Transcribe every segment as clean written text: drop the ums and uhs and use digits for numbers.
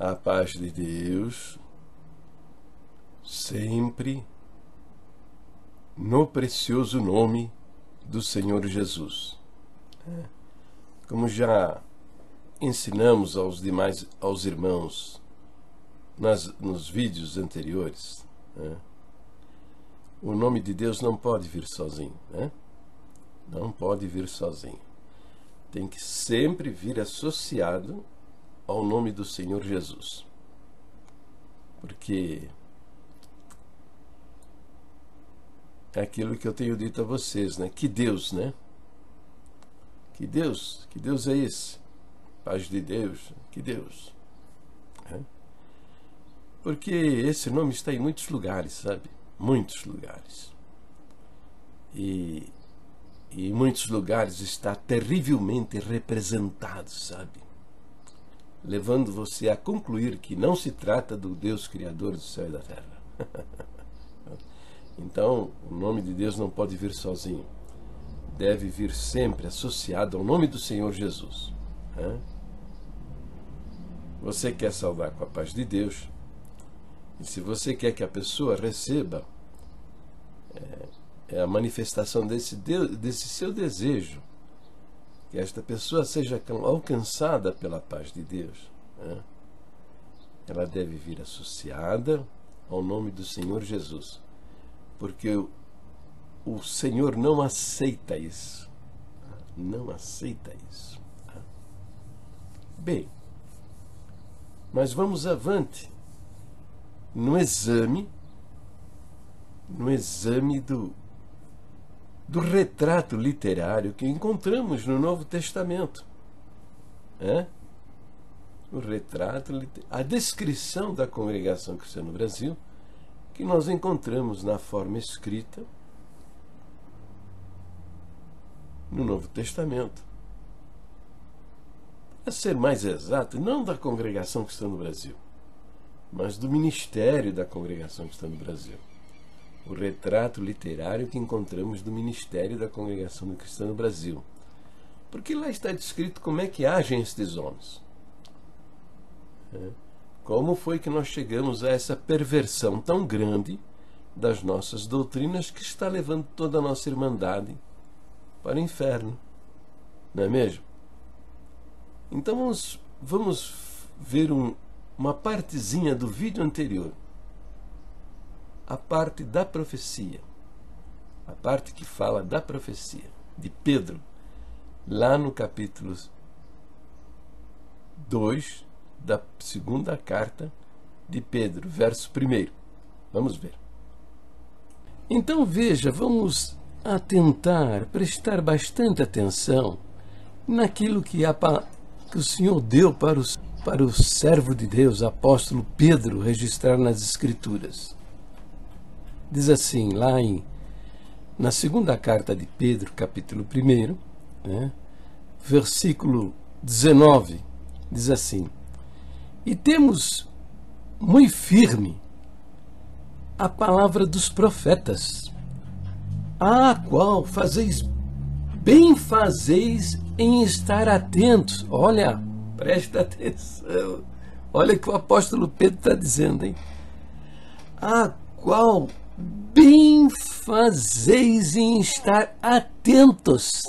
A paz de Deus, sempre no precioso nome do Senhor Jesus. Como já ensinamos aos irmãos nos vídeos anteriores, o nome de Deus não pode vir sozinho, não pode vir sozinho. Tem que sempre vir associado ao nome do Senhor Jesus. Porque é aquilo que eu tenho dito a vocês, Que Deus, Que Deus é esse? Paz de Deus, que Deus. Porque esse nome está em muitos lugares, sabe? Muitos lugares. E em muitos lugares está terrivelmente representado, sabe? Levando você a concluir que não se trata do Deus Criador do céu e da terra. Então, o nome de Deus não pode vir sozinho. Deve vir sempre associado ao nome do Senhor Jesus. Você quer saudar com a paz de Deus, e se você quer que a pessoa receba a manifestação desse seu desejo, que esta pessoa seja alcançada pela paz de Deus, ela deve vir associada ao nome do Senhor Jesus, porque o Senhor não aceita isso. Não aceita isso. Bem, mas vamos avante no exame do retrato literário que encontramos no Novo Testamento. O retrato, a descrição da congregação cristã no Brasil, que nós encontramos na forma escrita no Novo Testamento. A ser mais exato, não da congregação cristã no Brasil, mas do ministério da congregação cristã no Brasil. O retrato literário que encontramos do ministério da congregação cristã no Brasil. Porque lá está descrito como é que agem estes homens. Como foi que nós chegamos a essa perversão tão grande das nossas doutrinas que está levando toda a nossa irmandade para o inferno, não é mesmo? Então vamos ver uma partezinha do vídeo anterior, a parte da profecia, a parte que fala da profecia de Pedro, lá no capítulo 2 da segunda carta de Pedro, verso 1. Vamos ver. Então veja, vamos prestar bastante atenção naquilo que o Senhor deu para o servo de Deus, apóstolo Pedro, registrar nas Escrituras. Diz assim, na segunda carta de Pedro, capítulo 1, versículo 19, diz assim: E temos muito firme a palavra dos profetas, a qual bem fazeis em estar atentos. Olha, presta atenção. Olha o que o apóstolo Pedro está dizendo, a qual bem fazeis em estar atentos.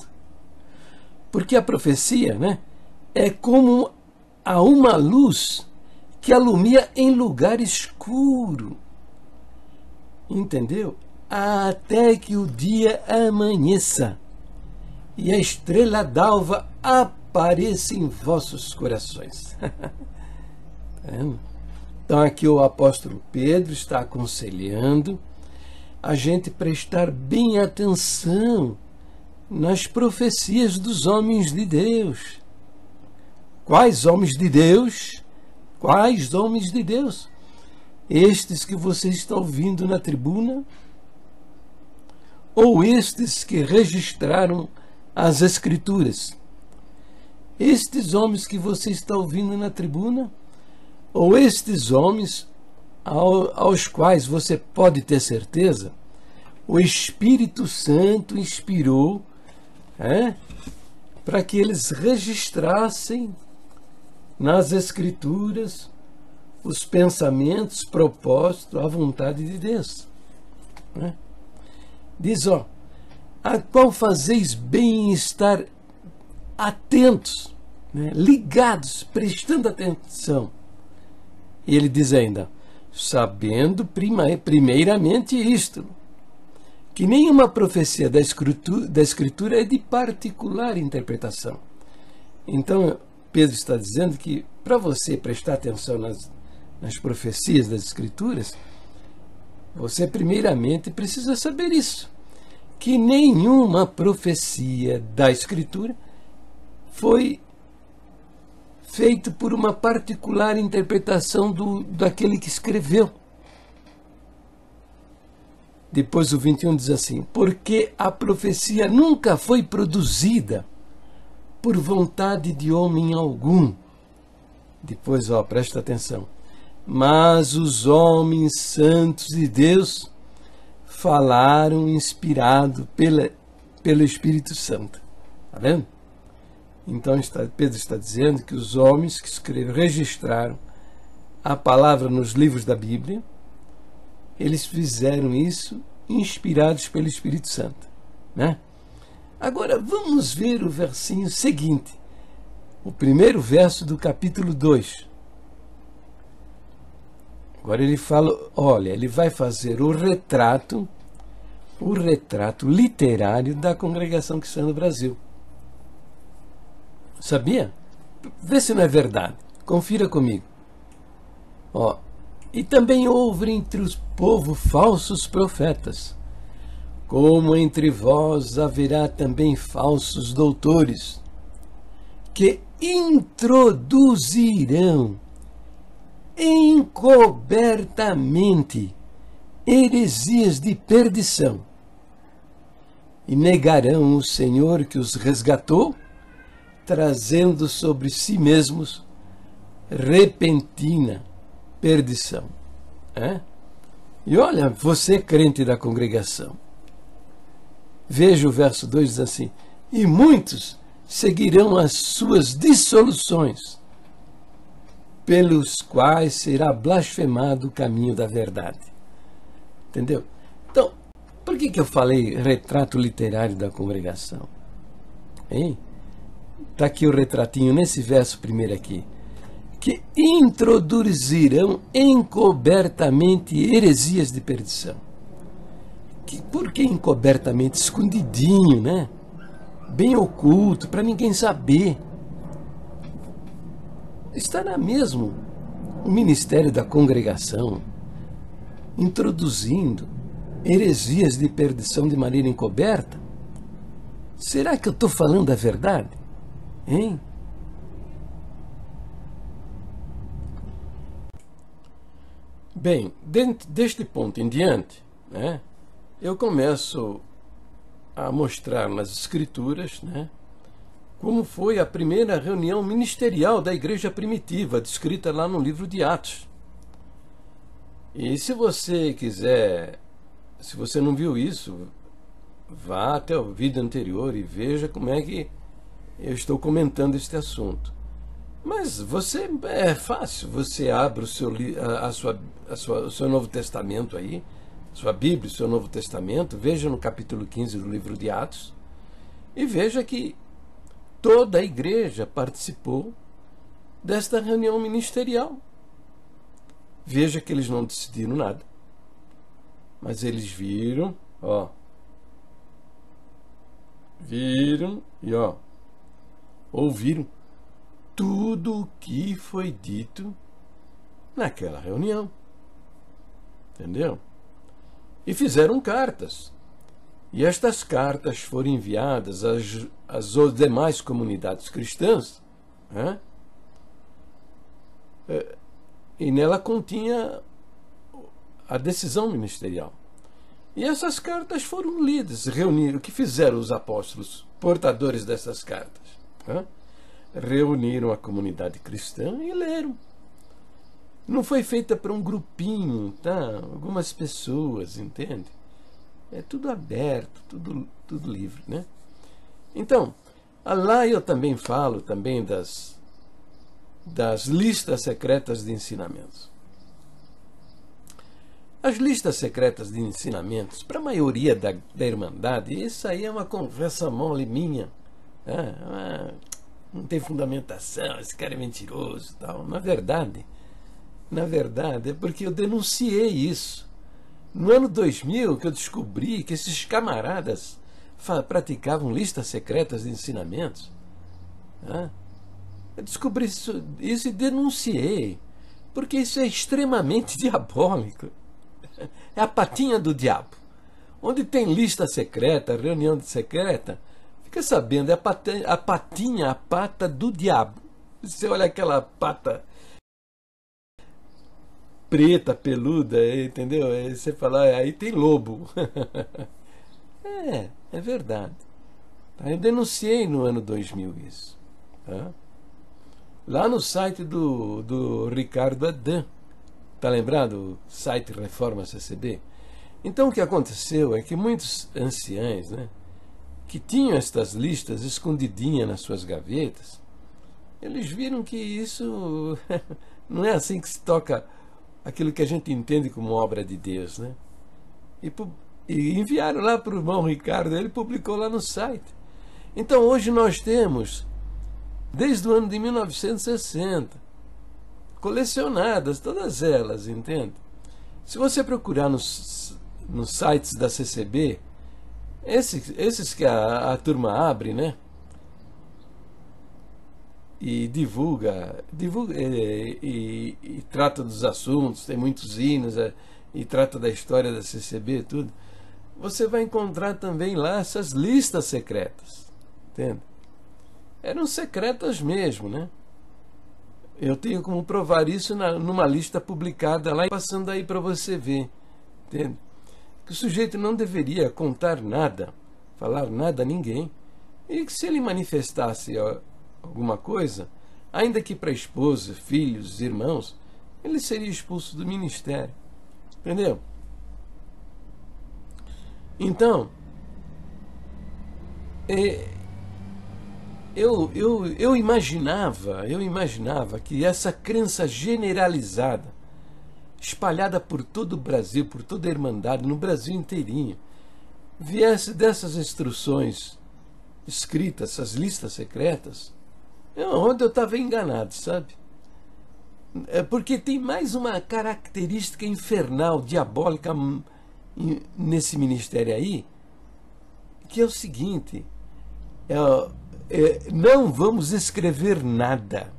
Porque a profecia, é como a uma luz que alumia em lugar escuro. Entendeu? Até que o dia amanheça e a estrela d'alva apareça em vossos corações. Então aqui o apóstolo Pedro está aconselhando a gente prestar bem atenção nas profecias dos homens de Deus. Quais homens de Deus? Quais homens de Deus? Estes que você está ouvindo na tribuna? Ou estes que registraram as Escrituras? Estes homens que você está ouvindo na tribuna? Ou estes homens aos quais você pode ter certeza, o Espírito Santo inspirou para que eles registrassem nas Escrituras os pensamentos, propósitos, a vontade de Deus. Né? Diz, ó, a qual fazeis bem em estar atentos, né? Ligados, prestando atenção. E ele diz ainda, sabendo primeiramente isto, que nenhuma profecia da Escritura é de particular interpretação. Então, Pedro está dizendo que para você prestar atenção nas profecias das Escrituras, você primeiramente precisa saber isso, que nenhuma profecia da Escritura foi feita por uma particular interpretação daquele que escreveu. Depois o 21 diz assim, porque a profecia nunca foi produzida por vontade de homem algum. Depois, ó, presta atenção. Mas os homens santos de Deus falaram inspirado pelo Espírito Santo. Está vendo? Então Pedro está dizendo que os homens que registraram a palavra nos livros da Bíblia, eles fizeram isso inspirados pelo Espírito Santo. Né? Agora vamos ver o versinho seguinte, o primeiro verso do capítulo 2. Agora ele fala, olha, ele vai fazer o retrato literário da congregação cristã no Brasil. Sabia? Vê se não é verdade. Confira comigo. Ó, e também houve entre os povos falsos profetas, como entre vós haverá também falsos doutores, que introduzirão encobertamente heresias de perdição, e negarão o Senhor que os resgatou, trazendo sobre si mesmos repentina perdição. E olha, você crente da congregação, veja o verso 2, diz assim, e muitos seguirão as suas dissoluções, pelos quais será blasfemado o caminho da verdade. Entendeu? Então, por que eu falei retrato literário da congregação? Está aqui o retratinho, nesse verso primeiro aqui. Que introduzirão encobertamente heresias de perdição. Por que encobertamente? Escondidinho, né? Bem oculto, para ninguém saber. Estará mesmo o ministério da congregação introduzindo heresias de perdição de maneira encoberta? Será que eu estou falando a verdade? Bem, deste ponto em diante, né, eu começo a mostrar nas Escrituras, né, como foi a primeira reunião ministerial da igreja primitiva, descrita lá no livro de Atos. E se você quiser, se você não viu isso, vá até o vídeo anterior e veja como é que eu estou comentando este assunto. Mas é fácil, você abre o seu Novo Testamento aí, sua Bíblia, o seu Novo Testamento, veja no capítulo 15 do livro de Atos, e veja que toda a igreja participou desta reunião ministerial. Veja que eles não decidiram nada, mas eles viram e ouviram tudo o que foi dito naquela reunião. Entendeu? E fizeram cartas. E estas cartas foram enviadas às demais comunidades cristãs, né? E nela continha a decisão ministerial. E essas cartas foram lidas, reuniram. O que fizeram os apóstolos, portadores dessas cartas? Reuniram a comunidade cristã e leram. Não foi feita para um grupinho, tá? Algumas pessoas, entende? É tudo aberto, tudo livre, né? Então, lá eu também falo também das listas secretas de ensinamentos. As listas secretas de ensinamentos, para a maioria da Irmandade, isso aí é uma conversa mole minha. Não tem fundamentação, esse cara é mentiroso e tal. Na verdade, é porque eu denunciei isso. No ano 2000, que eu descobri que esses camaradas praticavam listas secretas de ensinamentos. Eu descobri isso e denunciei, porque isso é extremamente diabólico. É a patinha do diabo. Onde tem lista secreta, reunião secreta, fica sabendo, é a patinha, a pata do diabo. Você olha aquela pata preta, peluda, entendeu? Aí você fala, aí tem lobo. É verdade. Eu denunciei no ano 2000 isso. Lá no site do Ricardo Adam. Tá lembrado? O site Reforma CCB? Então o que aconteceu é que muitos anciães, né, que tinham estas listas escondidinhas nas suas gavetas, eles viram que isso não é assim que se toca aquilo que a gente entende como obra de Deus, né? E enviaram lá para o irmão Ricardo, ele publicou lá no site. Então hoje nós temos, desde o ano de 1960, colecionadas, todas elas, entende? Se você procurar nos sites da CCB, esses que a turma abre, né? E divulga e trata dos assuntos, tem muitos hinos, e trata da história da CCB, tudo. Você vai encontrar também lá essas listas secretas, entende? Eram secretas mesmo, né? Eu tenho como provar isso numa lista publicada lá, passando aí para você ver, entende? Que o sujeito não deveria contar nada, falar nada a ninguém, e que se ele manifestasse alguma coisa, ainda que para esposa, filhos, irmãos, ele seria expulso do ministério, entendeu? Então, eu imaginava que essa crença generalizada, espalhada por todo o Brasil, por toda a Irmandade, no Brasil inteirinho, viesse dessas instruções escritas, essas listas secretas, onde eu estava enganado, sabe? É porque tem mais uma característica infernal, diabólica nesse ministério aí, que é o seguinte: não vamos escrever nada.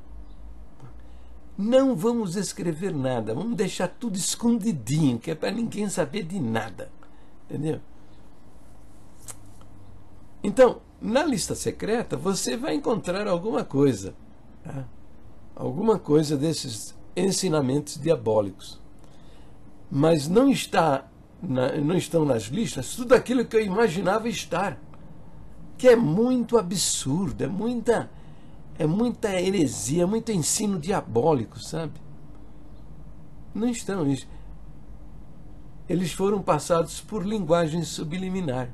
Não vamos escrever nada. Vamos deixar tudo escondidinho, que é para ninguém saber de nada. Entendeu? Então, na lista secreta, você vai encontrar alguma coisa. Tá? Alguma coisa desses ensinamentos diabólicos. Mas não estão nas listas tudo aquilo que eu imaginava estar. Que é muito absurdo, é muita heresia, é muito ensino diabólico, sabe? Não estão. Eles foram passados por linguagem subliminar,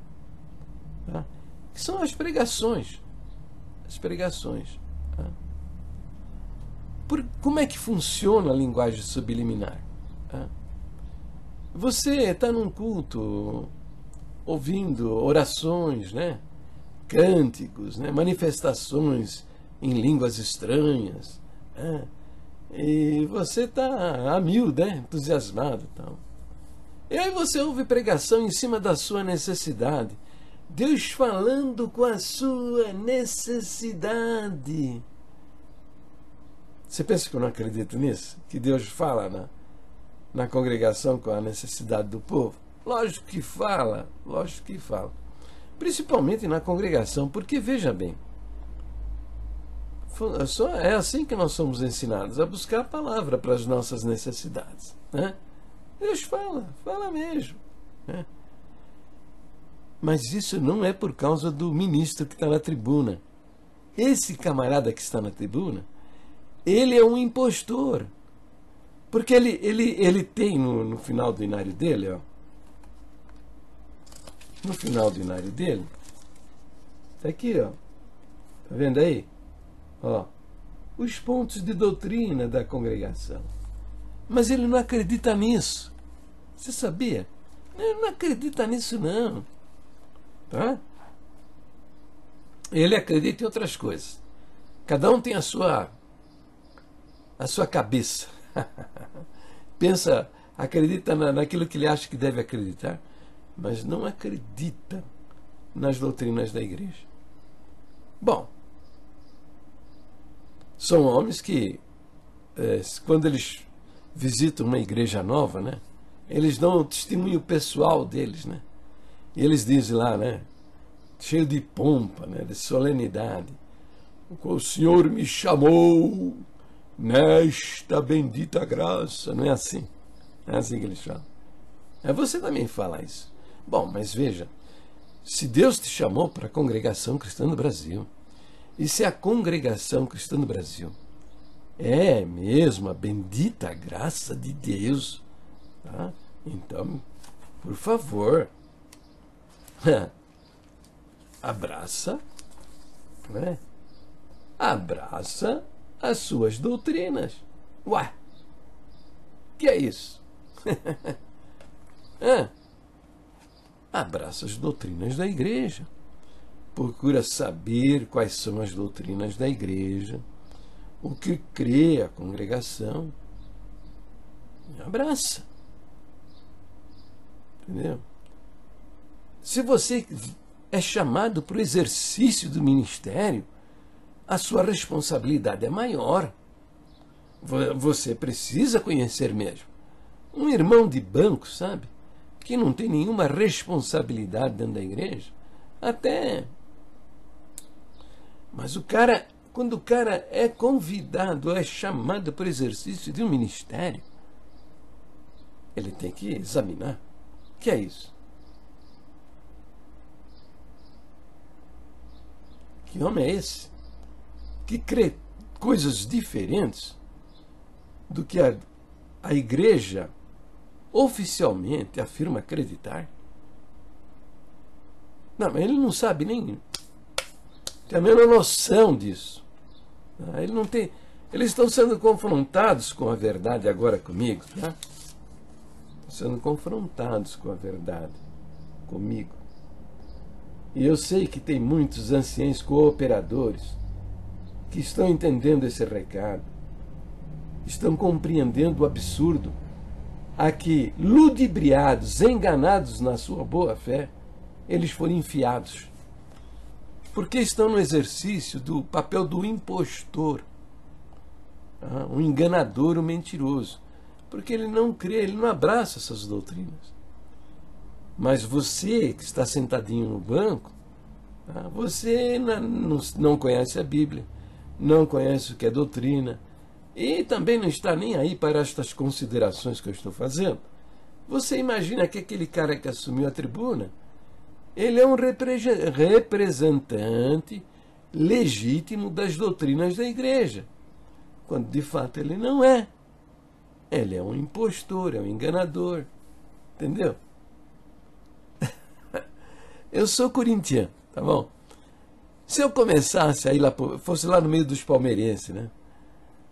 tá? Que são as pregações. As pregações. Tá? Como é que funciona a linguagem subliminar? Tá? Você está num culto, ouvindo orações, né? Cânticos, né? Manifestações em línguas estranhas, né? E você está a mil, né? Entusiasmado, tal. E aí você ouve pregação em cima da sua necessidade, Deus falando com a sua necessidade. Você pensa que eu não acredito nisso? Que Deus fala na congregação com a necessidade do povo? Lógico que fala, lógico que fala. Principalmente na congregação, porque veja bem, é assim que nós somos ensinados, a buscar a palavra para as nossas necessidades, né? Deus fala mesmo, né? Mas isso não é por causa do ministro que está na tribuna. Esse camarada que está na tribuna, ele é um impostor, porque ele tem no final do inário dele, ó, no final do inário dele, tá aqui, ó, tá vendo aí? Ó, os pontos de doutrina da congregação. Mas ele não acredita nisso, Você sabia? Ele não acredita nisso, não. Tá? Ele acredita em outras coisas. Cada um tem a sua cabeça. Pensa, acredita naquilo que ele acha que deve acreditar, mas não acredita nas doutrinas da igreja. Bom, são homens que, quando eles visitam uma igreja nova, né, eles dão o testemunho pessoal deles, né? E eles dizem lá, né, cheio de pompa, né, de solenidade: o Senhor me chamou nesta bendita graça. Não é assim? É assim que eles falam. Você também fala isso. Bom, mas veja, se Deus te chamou para a Congregação Cristã do Brasil, e se a Congregação Cristã do Brasil é mesmo a bendita graça de Deus, tá? Então, por favor, abraça, né? Abraça as suas doutrinas. Ué, que é isso? Abraça as doutrinas da igreja. Procura saber quais são as doutrinas da igreja, o que crê a congregação. Abraça. Entendeu? Se você é chamado para o exercício do ministério, a sua responsabilidade é maior. Você precisa conhecer mesmo. Um irmão de banco, sabe, que não tem nenhuma responsabilidade dentro da igreja, até. Mas quando o cara é convidado, é chamado para o exercício de um ministério, ele tem que examinar. O que é isso? Que homem é esse que crê coisas diferentes do que a igreja oficialmente afirma acreditar? Não, ele não sabe nem tem a menor noção disso. Ele não tem. Eles estão sendo confrontados com a verdade agora comigo, tá? Estão sendo confrontados com a verdade comigo. E eu sei que tem muitos anciãos cooperadores que estão entendendo esse recado, estão compreendendo o absurdo a que, ludibriados, enganados na sua boa fé, eles foram enfiados. Porque estão no exercício do papel do impostor, um enganador, um mentiroso. Porque ele não crê, ele não abraça essas doutrinas. Mas você que está sentadinho no banco, você não conhece a Bíblia, não conhece o que é doutrina, e também não está nem aí para estas considerações que eu estou fazendo. Você imagina que aquele cara que assumiu a tribuna, ele é um representante legítimo das doutrinas da igreja, quando de fato ele não é. Ele é um impostor, é um enganador. Entendeu? Eu sou corintiano, tá bom? Se eu começasse a ir lá, fosse lá no meio dos palmeirenses, né?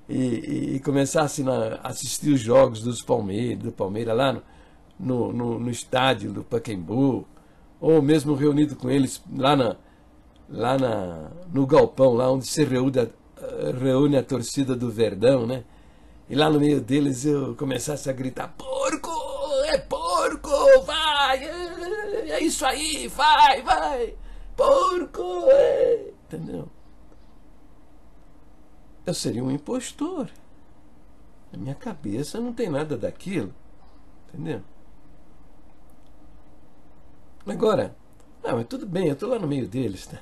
E começasse a assistir os jogos do Palmeiras lá no estádio do Pacaembu, ou mesmo reunido com eles no galpão, lá onde se reúne a torcida do Verdão, né? E lá no meio deles eu começasse a gritar: porco! É porco! Vai! É isso aí! Vai! Porco! Entendeu? Eu seria um impostor. Na minha cabeça não tem nada daquilo. Entendeu? Agora, mas tudo bem, eu estou lá no meio deles. Tá?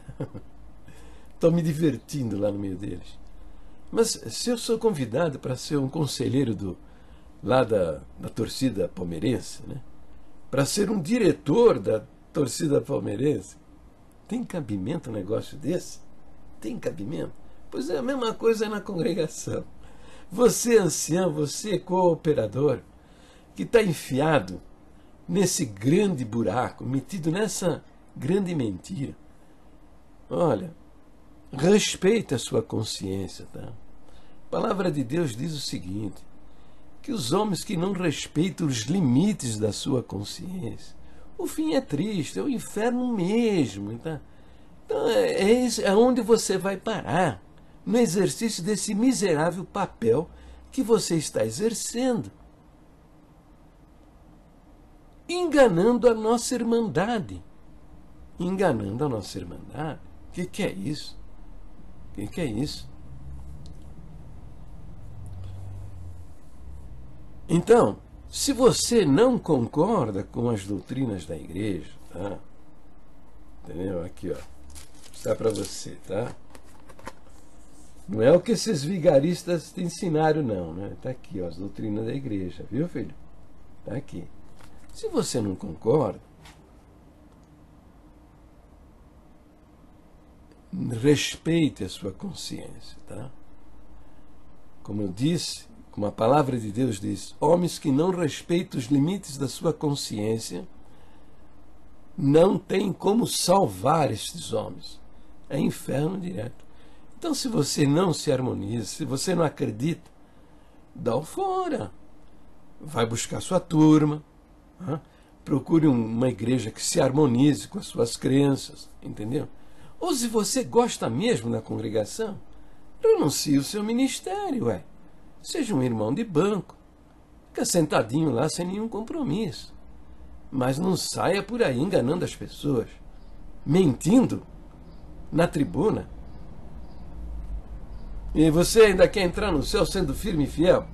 Estou me divertindo lá no meio deles. Mas se eu sou convidado para ser um conselheiro lá da torcida palmeirense, né? Para ser um diretor da torcida palmeirense, tem cabimento um negócio desse? Tem cabimento? Pois é a mesma coisa na congregação. Você ancião, você cooperador, que está enfiado nesse grande buraco, metido nessa grande mentira. Olha, respeita a sua consciência, tá? A palavra de Deus diz o seguinte, que os homens que não respeitam os limites da sua consciência, o fim é triste, é o inferno mesmo. Então é onde você vai parar, no exercício desse miserável papel que você está exercendo, enganando a nossa irmandade. Enganando a nossa irmandade. O que é isso? O que é isso? Então, se você não concorda com as doutrinas da igreja, tá? Entendeu? Aqui, ó. Está para você, tá? Não é o que esses vigaristas te ensinaram, não, né? Tá aqui, ó, as doutrinas da igreja, viu, filho? Tá aqui. Se você não concorda, respeite a sua consciência, tá? Como eu disse, como a palavra de Deus diz, homens que não respeitam os limites da sua consciência não tem como salvar estes homens. É inferno direto. Então, se você não se harmoniza, se você não acredita, dá o fora. Vai buscar sua turma, né? Procure uma igreja que se harmonize com as suas crenças, entendeu? Ou se você gosta mesmo da congregação, renuncie o seu ministério, ué. Seja um irmão de banco. Fica sentadinho lá sem nenhum compromisso. Mas não saia por aí enganando as pessoas, mentindo na tribuna. E você ainda quer entrar no céu sendo firme e fiel?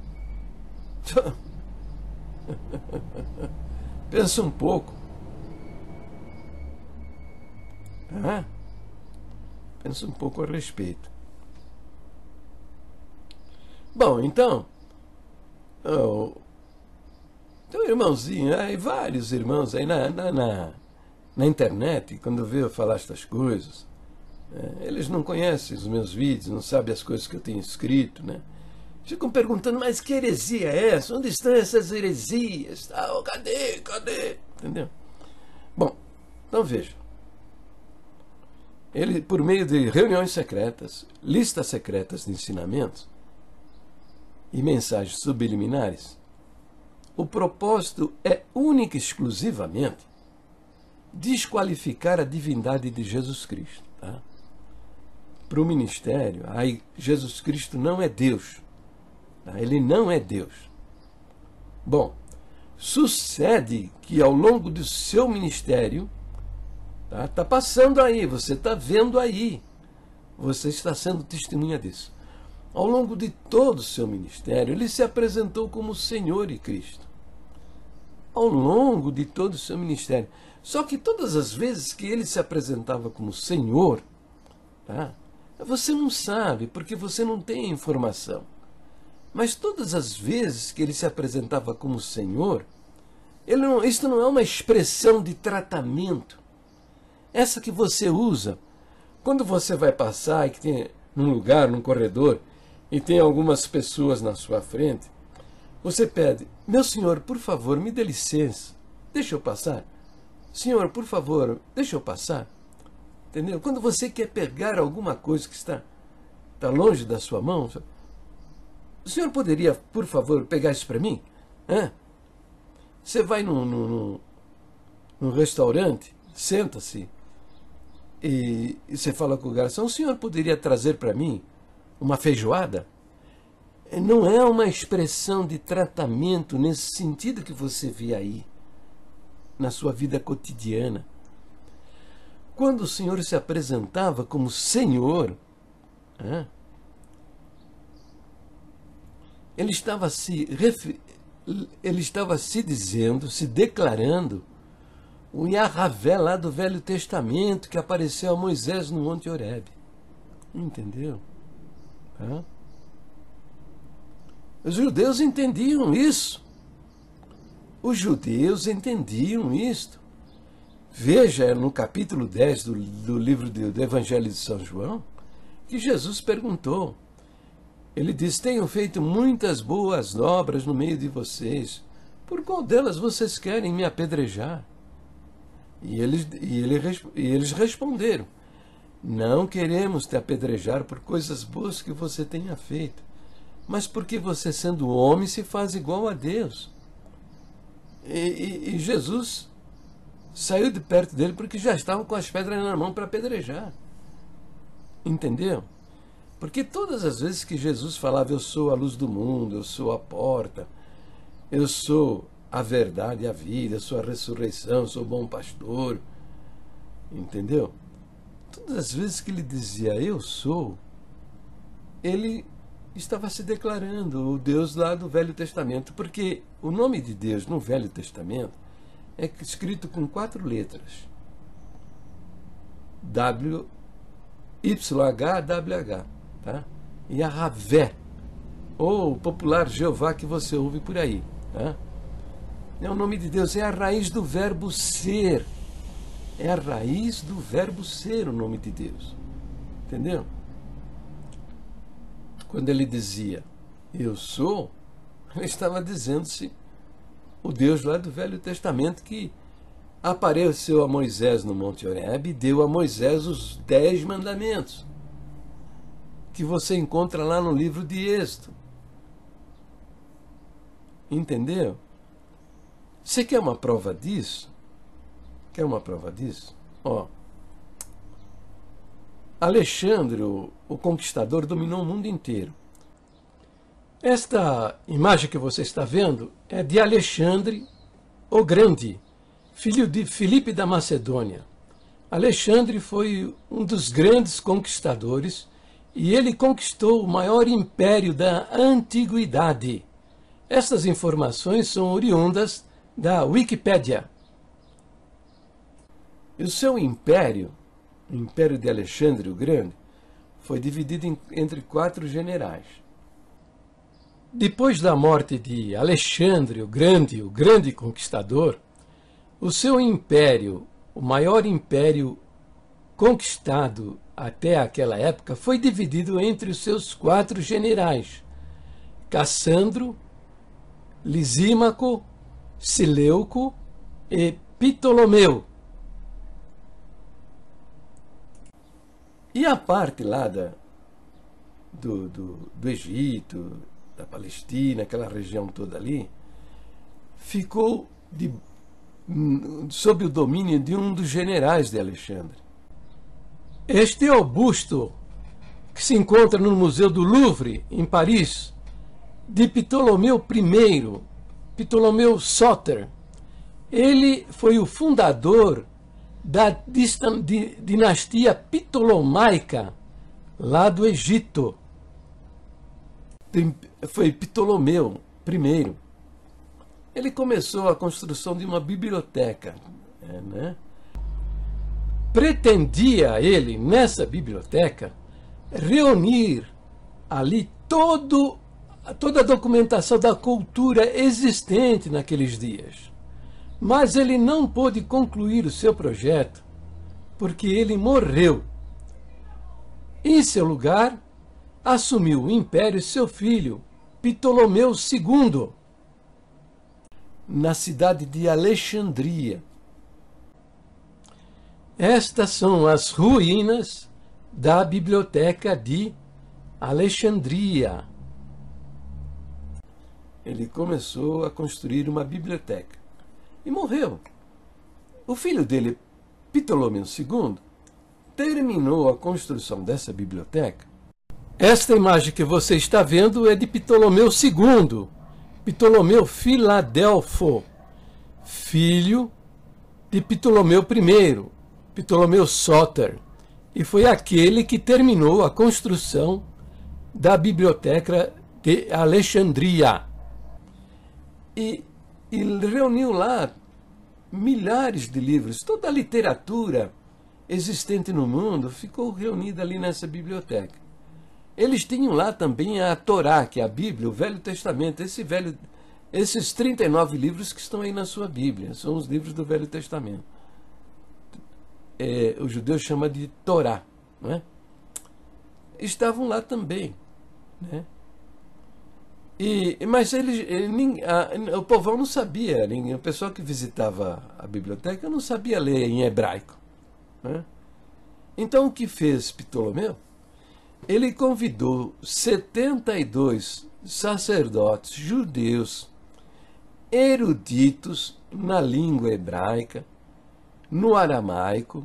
Pensa um pouco. Ah, pensa um pouco a respeito. Bom, então, tem um irmãozinho, aí vários irmãos aí na internet, quando vê eu falar estas coisas, eles não conhecem os meus vídeos, não sabem as coisas que eu tenho escrito, né? Ficam perguntando, mas que heresia é essa? Onde estão essas heresias? Cadê? Entendeu? Bom, então veja. Ele, por meio de reuniões secretas, listas secretas de ensinamentos e mensagens subliminares, o propósito é única e exclusivamente desqualificar a divindade de Jesus Cristo. Tá? Para o ministério, aí Jesus Cristo não é Deus. Tá? Ele não é Deus. Bom, sucede que ao longo do seu ministério, tá passando aí, você está vendo aí, você está sendo testemunha disso. Ao longo de todo o seu ministério, ele se apresentou como Senhor e Cristo. Ao longo de todo o seu ministério. Só que todas as vezes que ele se apresentava como Senhor, tá? Você não sabe, porque você não tem a informação. Mas todas as vezes que ele se apresentava como Senhor, isso não é uma expressão de tratamento. Essa que você usa quando você vai passar e que tem num lugar, num corredor, e tem algumas pessoas na sua frente, você pede, meu senhor, por favor, me dê licença, deixa eu passar. Senhor, por favor, deixa eu passar. Entendeu? Quando você quer pegar alguma coisa que está longe da sua mão, o senhor poderia, por favor, pegar isso para mim? Você vai num restaurante, senta-se, e você fala com o garçom, o senhor poderia trazer para mim uma feijoada? Não é uma expressão de tratamento nesse sentido que você vê aí, na sua vida cotidiana. Quando o Senhor se apresentava como Senhor, ele estava se dizendo, se declarando, o Yahvé lá do Velho Testamento que apareceu a Moisés no Monte Horebe. Entendeu? Os judeus entendiam isso. Os judeus entendiam isto. Veja no capítulo 10 do livro do Evangelho de São João, que Jesus perguntou. Ele diz, tenho feito muitas boas obras no meio de vocês. Por qual delas vocês querem me apedrejar? E eles responderam, não queremos te apedrejar por coisas boas que você tenha feito, mas porque você, sendo homem, se faz igual a Deus. E Jesus saiu de perto dele porque já estavam com as pedras na mão para apedrejar. Entendeu? Porque todas as vezes que Jesus falava, eu sou a luz do mundo, eu sou a porta, eu sou a verdade e a vida, eu sou a ressurreição, eu sou o bom pastor, entendeu? Todas as vezes que ele dizia eu sou, ele estava se declarando o Deus lá do Velho Testamento, porque o nome de Deus no Velho Testamento é escrito com 4 letras. YHWH, tá? E a Ravé, ou o popular Jeová que você ouve por aí, tá? É o nome de Deus, é a raiz do verbo ser. É a raiz do verbo ser o nome de Deus. Entendeu? Quando ele dizia eu sou, ele estava dizendo-se o Deus lá do Velho Testamento que apareceu a Moisés no Monte Horebe e deu a Moisés os 10 mandamentos, que você encontra lá no livro de Êxodo. Entendeu? Você quer uma prova disso? Quer uma prova disso? Ó, Alexandre, o Conquistador, dominou o mundo inteiro. Esta imagem que você está vendo é de Alexandre o Grande, filho de Filipe da Macedônia. Alexandre foi um dos grandes conquistadores e ele conquistou o maior império da antiguidade. Estas informações são oriundas da Wikipédia. E o seu império, o Império de Alexandre o Grande, foi dividido entre 4 generais. Depois da morte de Alexandre o grande conquistador, o seu império, o maior império conquistado até aquela época, foi dividido entre os seus 4 generais: Cassandro, Lisímaco, Seleuco e Ptolomeu. E a parte lá do Egito, da Palestina, aquela região toda ali, ficou sob o domínio de um dos generais de Alexandre. Este é o busto que se encontra no Museu do Louvre, em Paris, de Ptolomeu I, Ptolomeu Soter. Ele foi o fundador da dinastia ptolomaica lá do Egito. Foi Ptolomeu I. Ele começou a construção de uma biblioteca, né? Pretendia ele, nessa biblioteca, reunir ali toda a documentação da cultura existente naqueles dias. Mas ele não pôde concluir o seu projeto porque ele morreu. Em seu lugar, assumiu o império seu filho, Ptolomeu II, na cidade de Alexandria. Estas são as ruínas da biblioteca de Alexandria. Ele começou a construir uma biblioteca e morreu. O filho dele, Ptolomeu II, terminou a construção dessa biblioteca. Esta imagem que você está vendo é de Ptolomeu II, Ptolomeu Filadelfo, filho de Ptolomeu I, Ptolomeu Soter, e foi aquele que terminou a construção da biblioteca de Alexandria. E reuniu lá milhares de livros, toda a literatura existente no mundo ficou reunida ali nessa biblioteca. Eles tinham lá também a Torá, que é a Bíblia, o Velho Testamento, esses 39 livros que estão aí na sua Bíblia, são os livros do Velho Testamento. Os judeus chamam de Torá, não é? Estavam lá também, né? Mas o povão não sabia, o pessoal que visitava a biblioteca não sabia ler em hebraico, né? Então o que fez Ptolomeu? Ele convidou 72 sacerdotes judeus eruditos na língua hebraica, no aramaico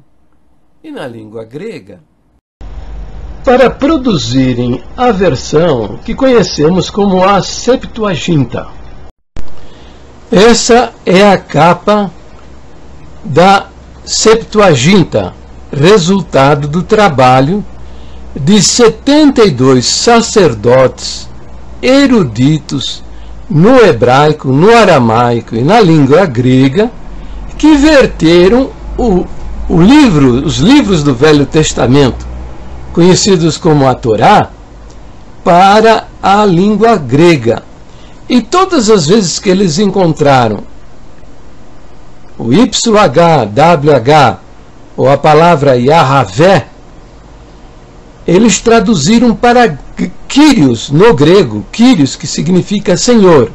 e na língua grega, para produzirem a versão que conhecemos como a Septuaginta. Essa é a capa da Septuaginta, resultado do trabalho de 72 sacerdotes eruditos no hebraico, no aramaico e na língua grega, que verteram os livros do Velho Testamento, conhecidos como a Torá, para a língua grega. E todas as vezes que eles encontraram o YHWH ou a palavra Yahvé, eles traduziram para Kyrios no grego, Kyrios, que significa Senhor.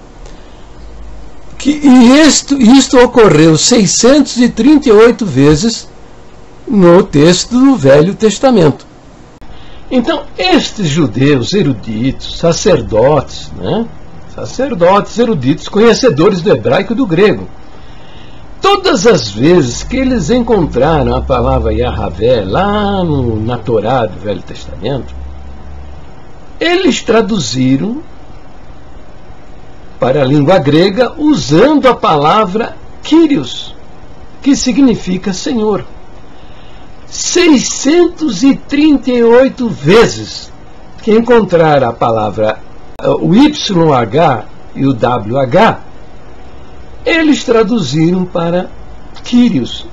E isto ocorreu 638 vezes no texto do Velho Testamento. Então, estes judeus eruditos, sacerdotes, sacerdotes eruditos, conhecedores do hebraico e do grego, todas as vezes que eles encontraram a palavra Yahvé lá na Torá do Velho Testamento, eles traduziram para a língua grega usando a palavra Kyrios, que significa Senhor. 638 vezes que encontraram a palavra o YH e o WH, eles traduziram para Kyrios,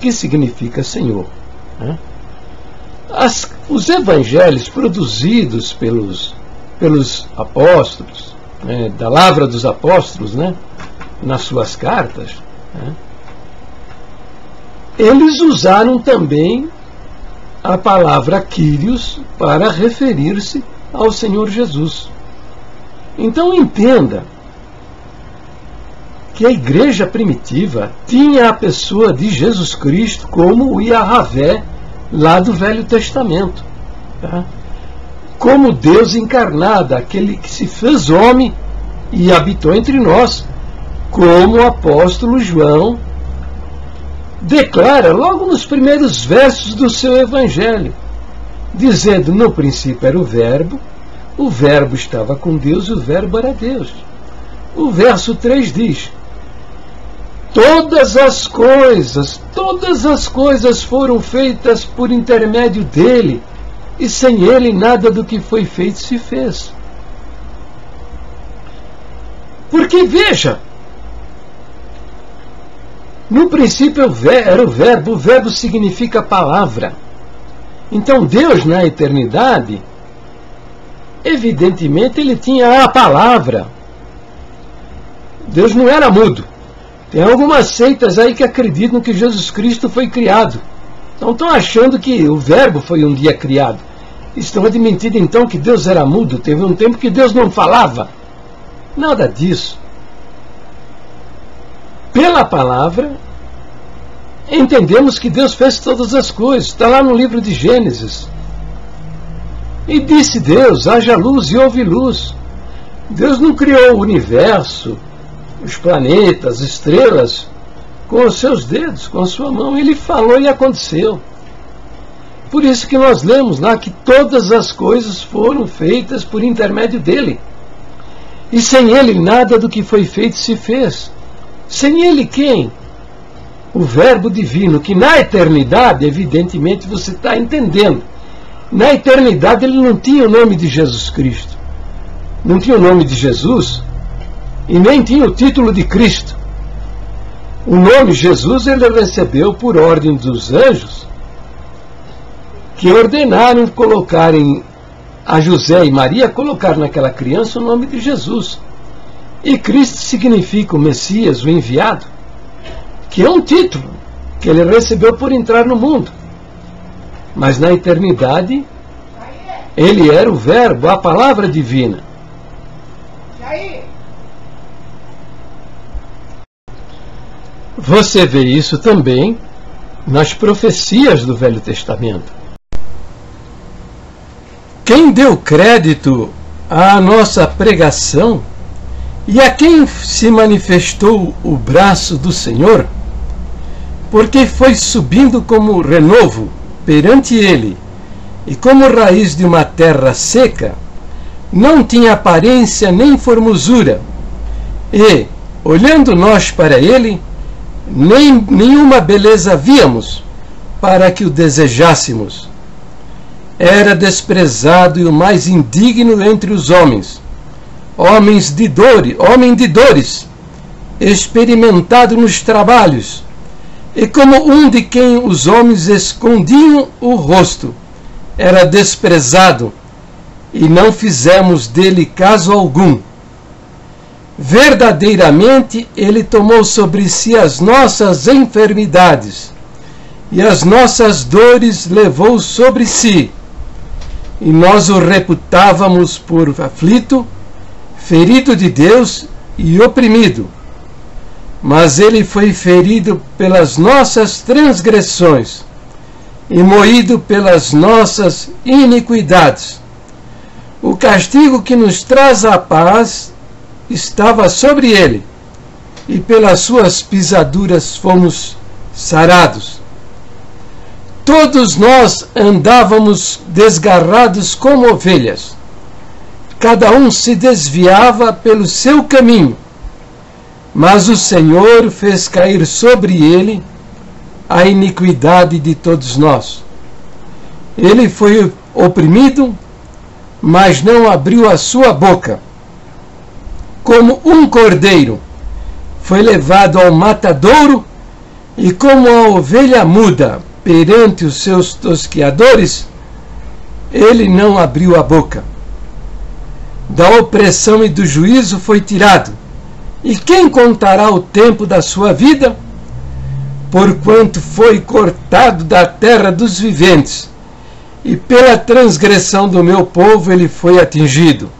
que significa Senhor. Os evangelhos produzidos pelos apóstolos, da Lavra dos Apóstolos, nas suas cartas, eles usaram também a palavra Kyrios para referir-se ao Senhor Jesus. Então entenda que a igreja primitiva tinha a pessoa de Jesus Cristo como o Yahvé lá do Velho Testamento, como Deus encarnado, aquele que se fez homem e habitou entre nós, como o apóstolo João declara logo nos primeiros versos do seu evangelho, dizendo: no princípio era o Verbo estava com Deus e o Verbo era Deus. O verso 3 diz: todas as coisas foram feitas por intermédio dele, e sem ele nada do que foi feito se fez. Porque veja, no princípio era o verbo significa palavra. Então Deus, na eternidade, evidentemente ele tinha a palavra. Deus não era mudo. Tem algumas seitas aí que acreditam que Jesus Cristo foi criado. Então estão achando que o verbo foi um dia criado. Estão admitindo então que Deus era mudo. Teve um tempo que Deus não falava. Nada disso. Pela palavra, entendemos que Deus fez todas as coisas. Está lá no livro de Gênesis. E disse Deus: haja luz e houve luz. Deus não criou o universo, os planetas, estrelas, com os seus dedos, com a sua mão. Ele falou e aconteceu. Por isso que nós lemos lá que todas as coisas foram feitas por intermédio dele. E sem ele nada do que foi feito se fez. Sem ele quem? O Verbo divino, que na eternidade, evidentemente você está entendendo, na eternidade ele não tinha o nome de Jesus Cristo, não tinha o nome de Jesus, e nem tinha o título de Cristo. O nome Jesus ele recebeu por ordem dos anjos, que ordenaram colocarem a José e Maria, colocar naquela criança o nome de Jesus. E Cristo significa o Messias, o enviado, que é um título que ele recebeu por entrar no mundo. Mas na eternidade, ele era o Verbo, a palavra divina. Você vê isso também nas profecias do Velho Testamento. Quem deu crédito à nossa pregação e a quem se manifestou o braço do Senhor, porque foi subindo como renovo perante ele, e como raiz de uma terra seca, não tinha aparência nem formosura, e, olhando nós para ele, nenhuma beleza víamos, para que o desejássemos. Era desprezado e o mais indigno entre os homens, homem de dores, experimentado nos trabalhos, e como um de quem os homens escondiam o rosto, era desprezado, e não fizemos dele caso algum. Verdadeiramente ele tomou sobre si as nossas enfermidades, e as nossas dores levou sobre si, e nós o reputávamos por aflito, ferido de Deus e oprimido. Mas ele foi ferido pelas nossas transgressões e moído pelas nossas iniquidades. O castigo que nos traz a paz estava sobre ele, e pelas suas pisaduras fomos sarados. Todos nós andávamos desgarrados como ovelhas. Cada um se desviava pelo seu caminho, mas o Senhor fez cair sobre ele a iniquidade de todos nós. Ele foi oprimido, mas não abriu a sua boca. Como um cordeiro, foi levado ao matadouro, e como a ovelha muda perante os seus tosqueadores, ele não abriu a boca. Da opressão e do juízo foi tirado. E quem contará o tempo da sua vida? Porquanto foi cortado da terra dos viventes, e pela transgressão do meu povo ele foi atingido.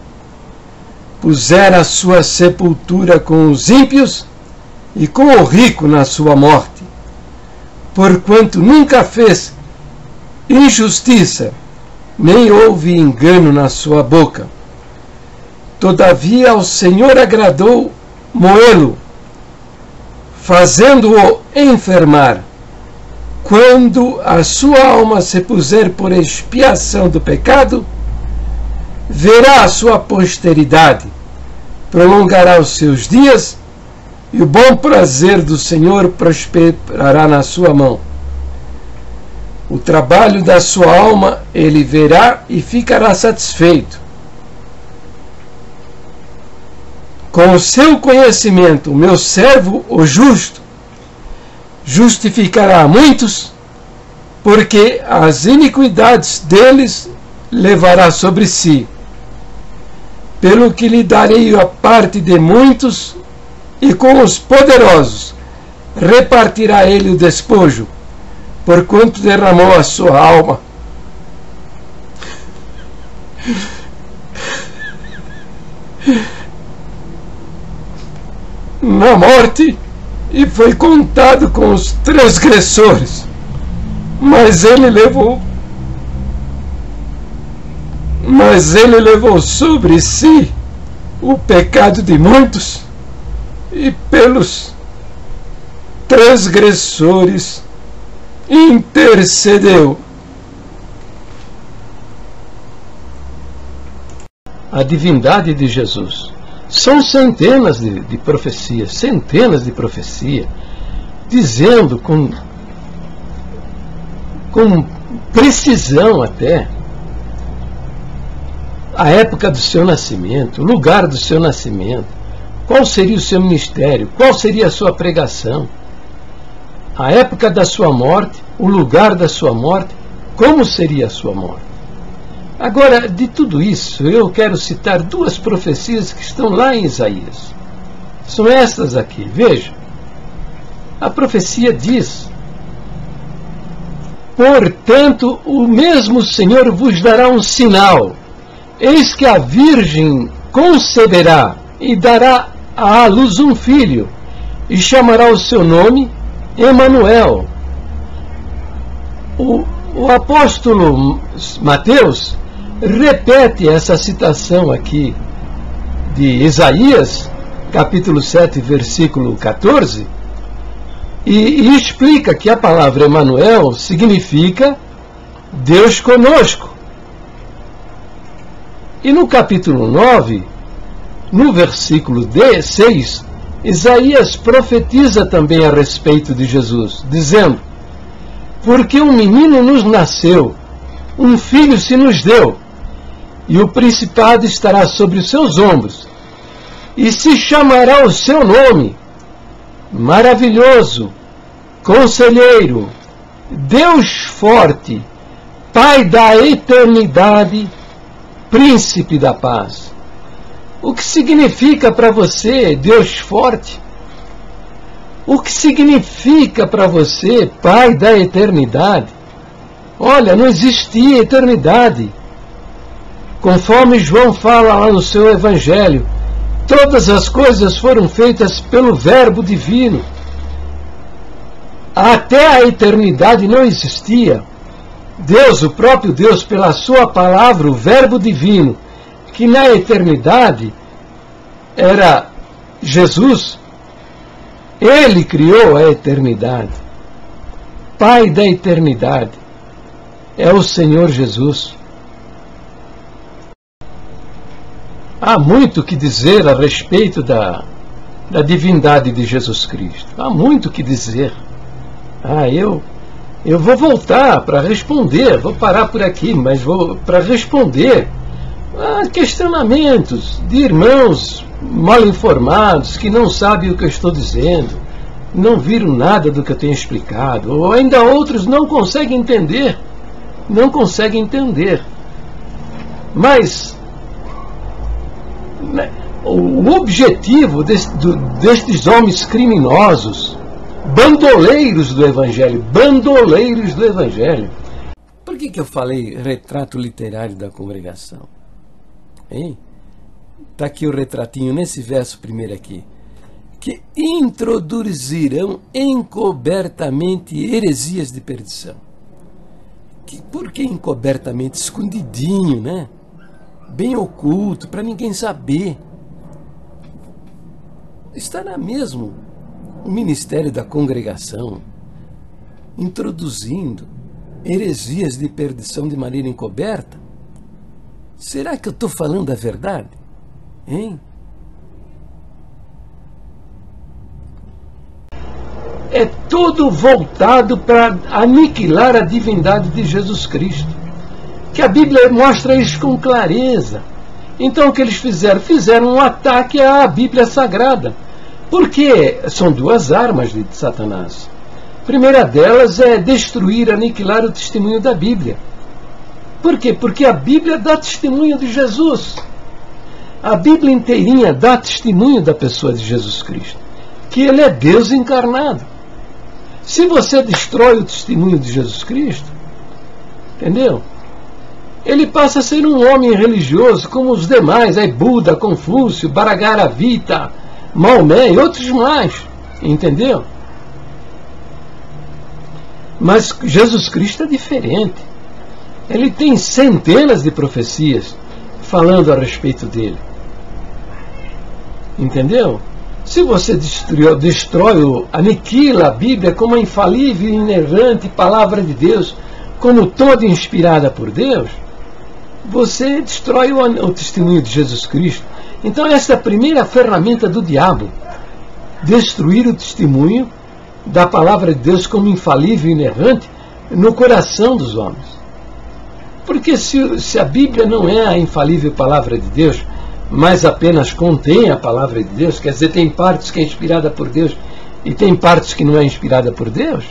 Pusera a sua sepultura com os ímpios, e com o rico na sua morte. Porquanto nunca fez injustiça, nem houve engano na sua boca. Todavia ao Senhor agradou moê-lo, fazendo-o enfermar. Quando a sua alma se puser por expiação do pecado, verá a sua posteridade, prolongará os seus dias, e o bom prazer do Senhor prosperará na sua mão. O trabalho da sua alma ele verá e ficará satisfeito. Com o seu conhecimento, o meu servo, o justo, justificará a muitos, porque as iniquidades deles levará sobre si. Pelo que lhe darei a parte de muitos, e com os poderosos repartirá ele o despojo, porquanto derramou a sua alma. Na morte, e foi contado com os transgressores, mas ele levou sobre si o pecado de muitos, e pelos transgressores intercedeu. A divindade de Jesus. São centenas de profecias, dizendo com precisão até a época do seu nascimento, o lugar do seu nascimento, qual seria o seu ministério, qual seria a sua pregação, a época da sua morte, o lugar da sua morte, como seria a sua morte. Agora, de tudo isso, eu quero citar duas profecias que estão lá em Isaías. São estas aqui, veja. A profecia diz: portanto, o mesmo Senhor vos dará um sinal. Eis que a Virgem conceberá e dará à luz um filho, e chamará o seu nome Emanuel. O apóstolo Mateus repete essa citação aqui de Isaías, capítulo 7, versículo 14, e explica que a palavra Emanuel significa Deus conosco. E no capítulo 9, no versículo 6, Isaías profetiza também a respeito de Jesus, dizendo: porque um menino nos nasceu, um filho se nos deu, e o principado estará sobre os seus ombros, e se chamará o seu nome, Maravilhoso, Conselheiro, Deus Forte, Pai da Eternidade, Príncipe da Paz. O que significa para você Deus Forte? O que significa para você Pai da Eternidade? Olha, não existia eternidade. Conforme João fala lá no seu Evangelho, todas as coisas foram feitas pelo Verbo Divino. Até a eternidade não existia. Deus, o próprio Deus, pela sua palavra, o Verbo Divino, que na eternidade era Jesus, Ele criou a eternidade. Pai da eternidade é o Senhor Jesus. Há muito que dizer a respeito da divindade de Jesus Cristo. Há muito que dizer. Eu vou voltar para responder, vou parar por aqui, mas vou para responder a questionamentos de irmãos mal informados, que não sabem o que eu estou dizendo, não viram nada do que eu tenho explicado, ou ainda outros não conseguem entender. Mas o objetivo destes homens criminosos, bandoleiros do Evangelho, Por que eu falei retrato literário da congregação? Está aqui o retratinho nesse verso primeiro aqui. Que introduzirão encobertamente heresias de perdição. Por que encobertamente? Escondidinho, né? Bem oculto, para ninguém saber. Estará mesmo o ministério da congregação introduzindo heresias de perdição de maneira encoberta? Será que eu estou falando a verdade? É tudo voltado para aniquilar a divindade de Jesus Cristo, que a Bíblia mostra isso com clareza. Então o que eles fizeram? Fizeram um ataque à Bíblia Sagrada, porque são duas armas de Satanás. A primeira delas é destruir, aniquilar o testemunho da Bíblia. Por quê? Porque a Bíblia dá testemunho de Jesus. A Bíblia inteirinha dá testemunho da pessoa de Jesus Cristo, que Ele é Deus encarnado. Se você destrói o testemunho de Jesus Cristo, entendeu? Ele passa a ser um homem religioso como os demais, Buda, Confúcio, Bharagavita, Maomé e outros mais, entendeu? Mas Jesus Cristo é diferente. Ele tem centenas de profecias falando a respeito dele. Entendeu? Se você destrói, aniquila a Bíblia como a infalível e inerrante palavra de Deus, como toda inspirada por Deus, você destrói o testemunho de Jesus Cristo. Então essa é a primeira ferramenta do diabo: destruir o testemunho da palavra de Deus como infalível e inerrante no coração dos homens. Porque se a Bíblia não é a infalível palavra de Deus, mas apenas contém a palavra de Deus, quer dizer, tem partes que é inspirada por Deus e tem partes que não é inspirada por Deus,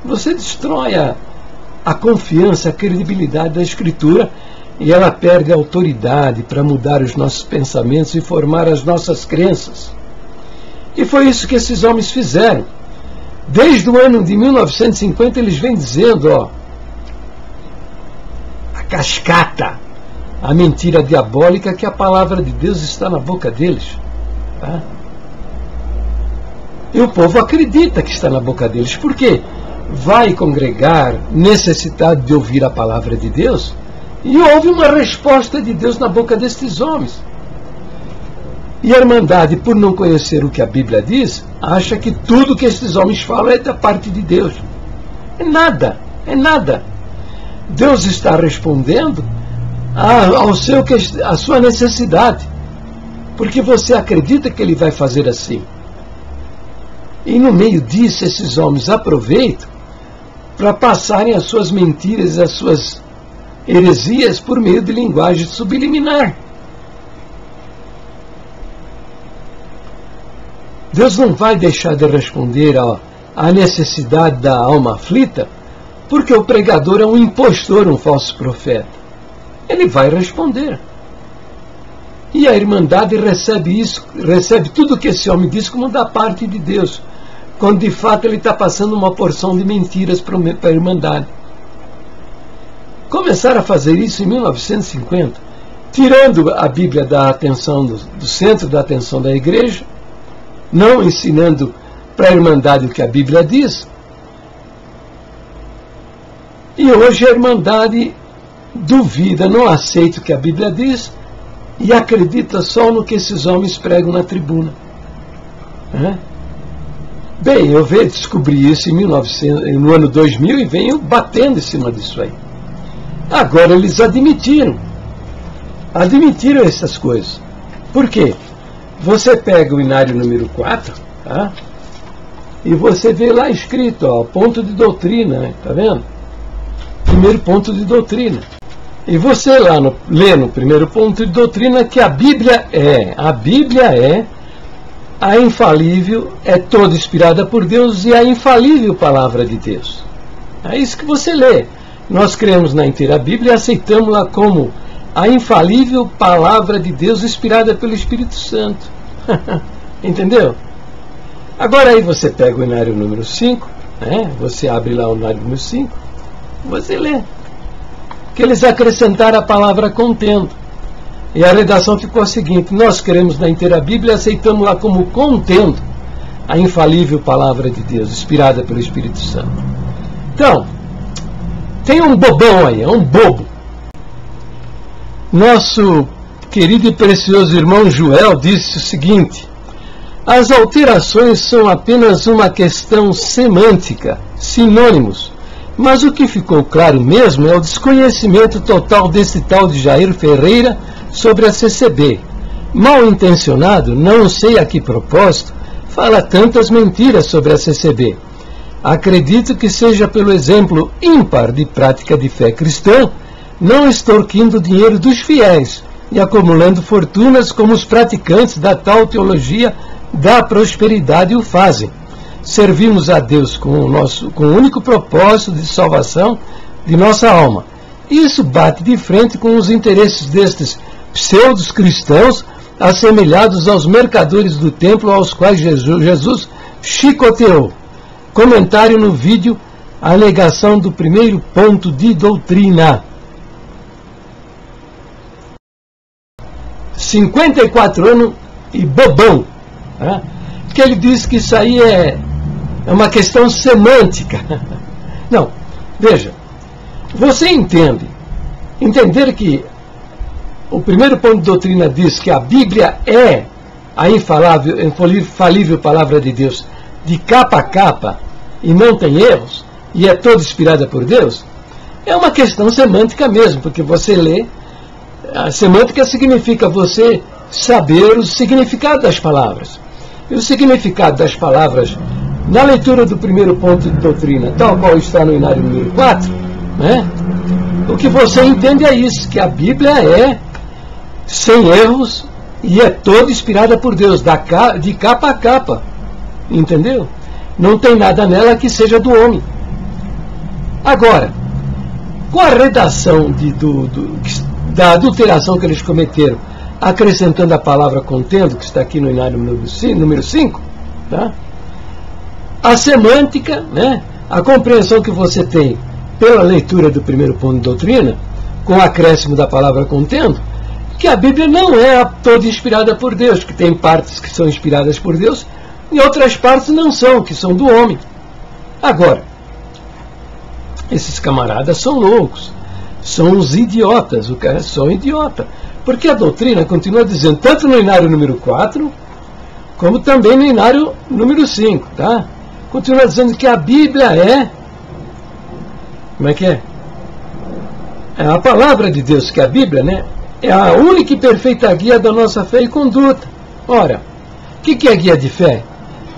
você destrói a confiança, a credibilidade da Escritura, e ela perde a autoridade para mudar os nossos pensamentos e formar as nossas crenças. E foi isso que esses homens fizeram. Desde o ano de 1950 eles vêm dizendo, a cascata, a mentira diabólica, que a palavra de Deus está na boca deles. Tá? E o povo acredita que está na boca deles. Por quê? Vai congregar necessitado de ouvir a palavra de Deus, E houve uma resposta de Deus na boca destes homens. E a Irmandade, por não conhecer o que a Bíblia diz, acha que tudo que estes homens falam é da parte de Deus. É nada, é nada. Deus está respondendo à sua necessidade, porque você acredita que Ele vai fazer assim. E no meio disso, esses homens aproveitam para passarem as suas mentiras, as suas heresias por meio de linguagem subliminar. Deus não vai deixar de responder à necessidade da alma aflita, porque o pregador é um impostor, um falso profeta. Ele vai responder. E a Irmandade recebe tudo o que esse homem diz como da parte de Deus, quando de fato ele está passando uma porção de mentiras para a Irmandade. Começaram a fazer isso em 1950, tirando a Bíblia da atenção, do centro da atenção da igreja, não ensinando para a Irmandade o que a Bíblia diz. E hoje a Irmandade duvida, não aceita o que a Bíblia diz e acredita só no que esses homens pregam na tribuna. Bem, eu descobri isso no ano 2000 e venho batendo em cima disso aí. Agora eles admitiram essas coisas. Por quê? Você pega o Inário número 4, tá? E você vê lá escrito, ponto de doutrina, tá vendo? Primeiro ponto de doutrina. E você lá lê no primeiro ponto de doutrina que a Bíblia é a infalível, é toda inspirada por Deus e a infalível palavra de Deus. É isso que você lê. Nós cremos na inteira Bíblia e aceitamos-la como a infalível palavra de Deus inspirada pelo Espírito Santo. Entendeu? Agora aí você pega o Inário número 5, você abre lá o Inário número 5, você lê que eles acrescentaram a palavra contendo. E a redação ficou a seguinte: nós cremos na inteira Bíblia e aceitamos-la como contendo a infalível palavra de Deus, inspirada pelo Espírito Santo. Então, tem um bobão aí, é um bobo. Nosso querido e precioso irmão Joel disse o seguinte: as alterações são apenas uma questão semântica, sinônimos, mas o que ficou claro mesmo é o desconhecimento total desse tal de Jair Ferreira sobre a CCB. Mal intencionado, não sei a que propósito, fala tantas mentiras sobre a CCB. Acredito que seja pelo exemplo ímpar de prática de fé cristã, não extorquindo o dinheiro dos fiéis e acumulando fortunas como os praticantes da tal teologia da prosperidade o fazem. Servimos a Deus com o único propósito de salvação de nossa alma. Isso bate de frente com os interesses destes pseudos cristãos, assemelhados aos mercadores do templo aos quais Jesus chicoteou. Comentário no vídeo, a alegação do primeiro ponto de doutrina. 54 anos e bobão. Que ele diz que isso aí é uma questão semântica. Não, veja, você entender que o primeiro ponto de doutrina diz que a Bíblia é a infalível palavra de Deus de capa a capa e não tem erros e é toda inspirada por Deus, é uma questão semântica mesmo, porque você lê. A semântica significa você saber o significado das palavras. E o significado das palavras, na leitura do primeiro ponto de doutrina, tal qual está no Inário número 4, o que você entende é isso, que a Bíblia é sem erros e é toda inspirada por Deus, de capa a capa. Entendeu? Não tem nada nela que seja do homem. Agora, com a redação da adulteração que eles cometeram, acrescentando a palavra contendo, que está aqui no Inário número 5, tá? A semântica, a compreensão que você tem pela leitura do primeiro ponto de doutrina, com o acréscimo da palavra contendo, que a Bíblia não é toda inspirada por Deus, que tem partes que são inspiradas por Deus e outras partes não são, que são do homem. Agora, esses camaradas são loucos. são os idiotas, o cara é só um idiota. Porque a doutrina continua dizendo, tanto no inário número 4, como também no inário número 5, tá? Continua dizendo que a Bíblia é... Como é que é? É a palavra de Deus, que a Bíblia, né, é a única e perfeita guia da nossa fé e conduta. Ora, o que é guia de fé?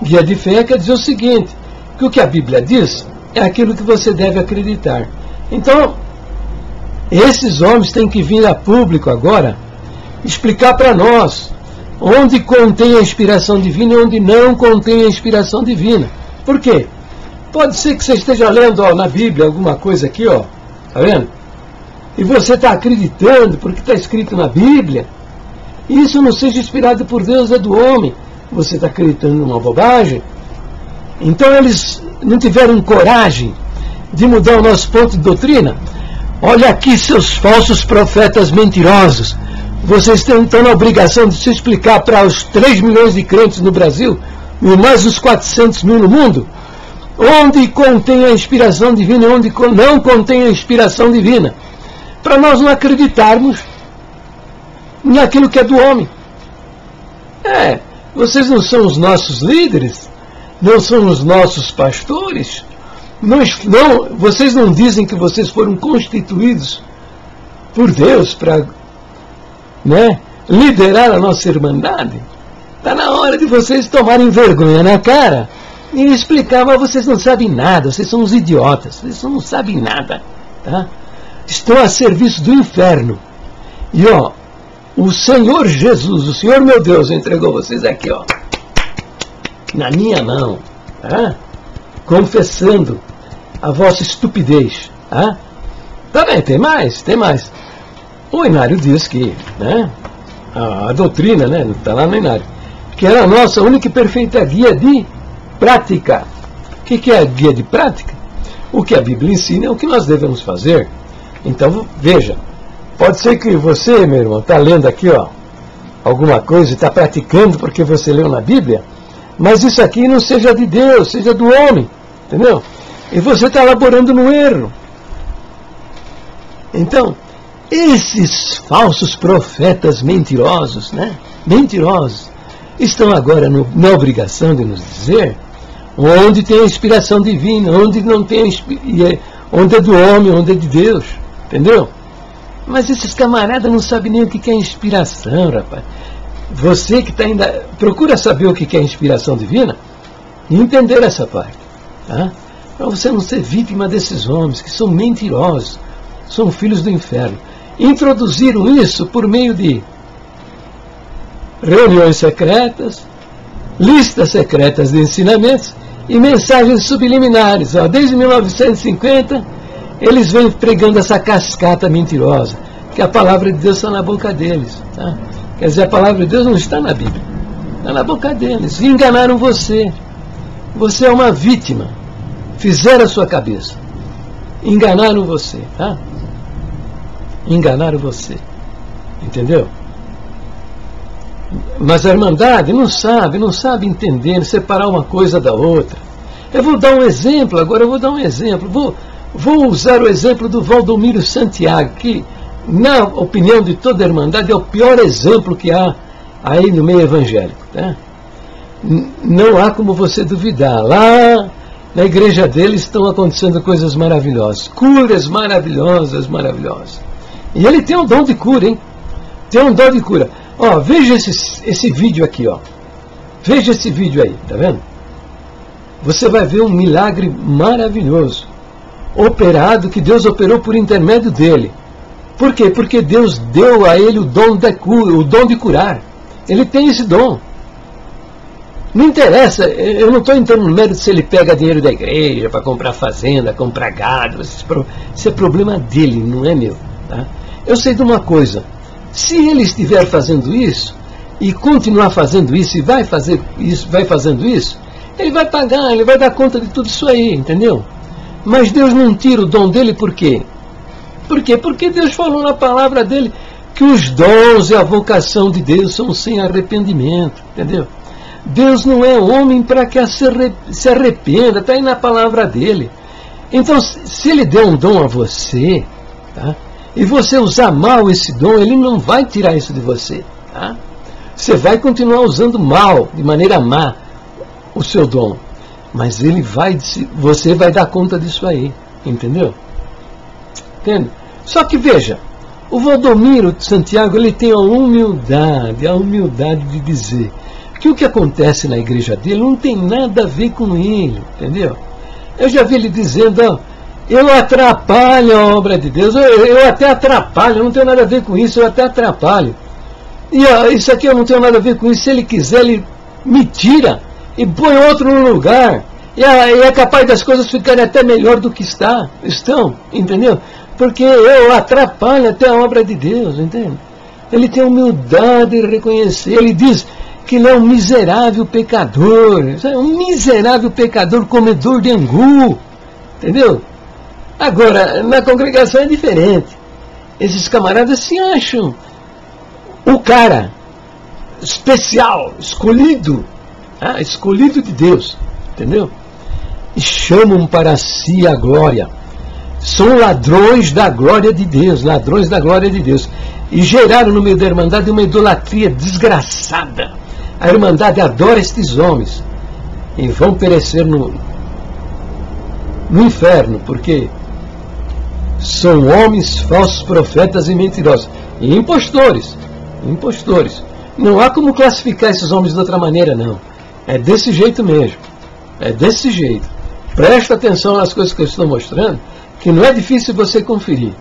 Guia de fé quer dizer o seguinte, que o que a Bíblia diz é aquilo que você deve acreditar. Então, esses homens têm que vir a público agora explicar para nós onde contém a inspiração divina e onde não contém a inspiração divina. Por quê? Pode ser que você esteja lendo na Bíblia alguma coisa aqui, ó, tá vendo? E você está acreditando porque está escrito na Bíblia, e isso não seja inspirado por Deus, é do homem. Você está acreditando numa bobagem. Então eles não tiveram coragem de mudar o nosso ponto de doutrina. Olha aqui, seus falsos profetas mentirosos. Vocês estão na obrigação de se explicar para os 3 milhões de crentes no Brasil e mais os 400 mil no mundo, onde contém a inspiração divina e onde não contém a inspiração divina, para nós não acreditarmos naquilo que é do homem. Vocês não são os nossos líderes, não são os nossos pastores, vocês não dizem que vocês foram constituídos por Deus para, né, liderar a nossa irmandade. Está na hora de vocês tomarem vergonha na cara e explicar, mas vocês não sabem nada, vocês são uns idiotas, vocês não sabem nada, tá? Estão a serviço do inferno. E ó, o Senhor Jesus, o Senhor meu Deus, entregou vocês aqui, ó, na minha mão, tá? Confessando a vossa estupidez, tá? Tá bem, tem mais. O Inário diz que, né, a doutrina, né, está lá no Inário, que era a nossa única e perfeita guia de prática. O que é a guia de prática? O que a Bíblia ensina é o que nós devemos fazer. Então, veja, pode ser que você, meu irmão, está lendo aqui, ó, alguma coisa e está praticando porque você leu na Bíblia, mas isso aqui não seja de Deus, seja do homem, entendeu? E você está elaborando no erro. Então, esses falsos profetas mentirosos, né, mentirosos, estão agora na obrigação de nos dizer onde tem a inspiração divina, onde não tem, onde é do homem, onde é de Deus, entendeu? Mas esses camaradas não sabem nem o que é inspiração, rapaz. Você que está ainda procura saber o que é inspiração divina e entender essa parte, tá? Para você não ser vítima desses homens que são mentirosos, são filhos do inferno. Introduziram isso por meio de reuniões secretas, listas secretas de ensinamentos e mensagens subliminares. Desde 1950, eles vêm pregando essa cascata mentirosa, que a palavra de Deus está na boca deles. Tá? Quer dizer, a palavra de Deus não está na Bíblia, está na boca deles. E enganaram você. Você é uma vítima. Fizeram a sua cabeça. Enganaram você. Tá? Enganaram você. Entendeu? Mas a Irmandade não sabe entender, separar uma coisa da outra. Eu vou dar um exemplo, agora eu vou dar um exemplo. Vou usar o exemplo do Valdomiro Santiago, que, na opinião de toda a Irmandade, é o pior exemplo que há aí no meio evangélico. Tá? Não há como você duvidar. Lá na igreja dele estão acontecendo coisas maravilhosas, curas maravilhosas. E ele tem um dom de cura, hein? Tem um dom de cura. Ó, veja esse vídeo aqui, ó. Veja esse vídeo aí, tá vendo? Você vai ver um milagre maravilhoso, operado, que Deus operou por intermédio dele. Por quê? Porque Deus deu a ele o dom de curar. Ele tem esse dom. Não interessa, eu não estou entrando no mérito se ele pega dinheiro da igreja para comprar fazenda, comprar gado. Isso é problema dele, não é meu. Tá? Eu sei de uma coisa. Se ele estiver fazendo isso, e continuar fazendo isso, e vai fazendo isso, ele vai pagar, ele vai dar conta de tudo isso aí, entendeu? Mas Deus não tira o dom dele, por quê? Por quê? Porque Deus falou na palavra dele que os dons e a vocação de Deus são sem arrependimento, entendeu? Deus não é homem para que se arrependa, está aí na palavra dele. Então, se ele deu um dom a você, tá? e você usar mal esse dom, ele não vai tirar isso de você. Tá? Você vai continuar usando mal, de maneira má, o seu dom. Mas você vai dar conta disso aí. Entendeu? Entende? Só que veja, o Valdomiro de Santiago, ele tem a humildade de dizer que o que acontece na igreja dele não tem nada a ver com ele, entendeu? Eu já vi ele dizendo, ó, eu atrapalho a obra de Deus, eu até atrapalho, eu não tenho nada a ver com isso, eu até atrapalho. E ó, isso aqui eu não tenho nada a ver com isso, se ele quiser, ele me tira e põe outro no lugar. E é capaz das coisas ficarem até melhor do que estão, entendeu? Porque eu atrapalho até a obra de Deus, entende? Ele tem humildade de reconhecer, ele diz que ele é um miserável pecador, um miserável pecador, comedor de angu, entendeu? Agora, na congregação é diferente. Esses camaradas se acham o cara especial, escolhido, escolhido de Deus, entendeu? E chamam para si a glória. São ladrões da glória de Deus, ladrões da glória de Deus. E geraram no meio da Irmandade uma idolatria desgraçada. A Irmandade adora estes homens e vão perecer no inferno, porque são homens falsos profetas e mentirosos. E impostores. Não há como classificar esses homens de outra maneira, não. É desse jeito mesmo. É desse jeito. Presta atenção nas coisas que eu estou mostrando, que não é difícil você conferir.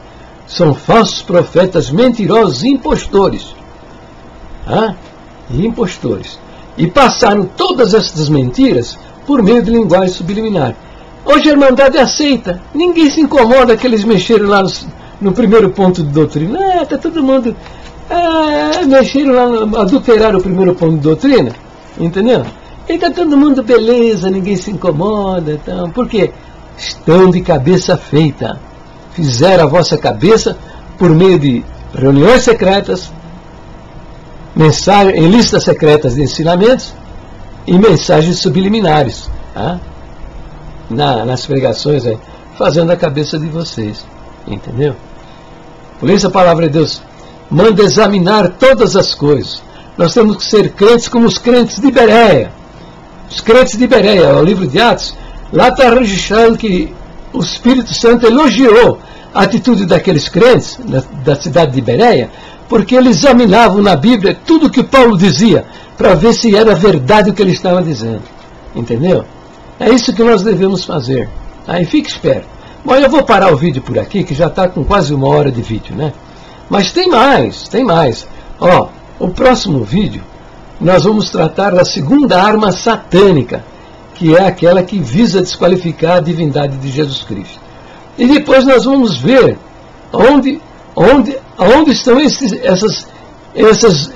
São falsos profetas, mentirosos e impostores. Impostores. E passaram todas essas mentiras por meio de linguagem subliminar. Hoje a Irmandade aceita. Ninguém se incomoda que eles mexeram lá no primeiro ponto de doutrina. Está todo mundo... mexeram lá, adulteraram o primeiro ponto de doutrina. Entendeu? E está todo mundo beleza, ninguém se incomoda. Então, por quê? Estão de cabeça feita. Fizeram a vossa cabeça por meio de reuniões secretas, em listas secretas de ensinamentos e mensagens subliminares. Nas pregações, fazendo a cabeça de vocês. Entendeu? Por isso a palavra de Deus manda examinar todas as coisas. Nós temos que ser crentes como os crentes de Bereia. Os crentes de Bereia, o livro de Atos, lá está registrado que o Espírito Santo elogiou a atitude daqueles crentes da cidade de Bereia, porque eles examinavam na Bíblia tudo o que Paulo dizia, para ver se era verdade o que ele estava dizendo. Entendeu? É isso que nós devemos fazer. Aí fique esperto. Bom, eu vou parar o vídeo por aqui, que já está com quase 1 hora de vídeo, né? Mas tem mais. Ó, o próximo vídeo, nós vamos tratar da segunda arma satânica, que é aquela que visa desqualificar a divindade de Jesus Cristo. E depois nós vamos ver onde estão essas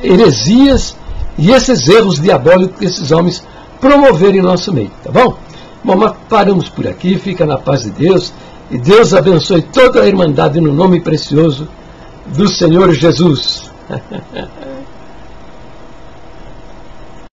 heresias e esses erros diabólicos que esses homens promoveram em nosso meio, tá bom? Bom, mas paramos por aqui, fica na paz de Deus, e Deus abençoe toda a Irmandade no nome precioso do Senhor Jesus.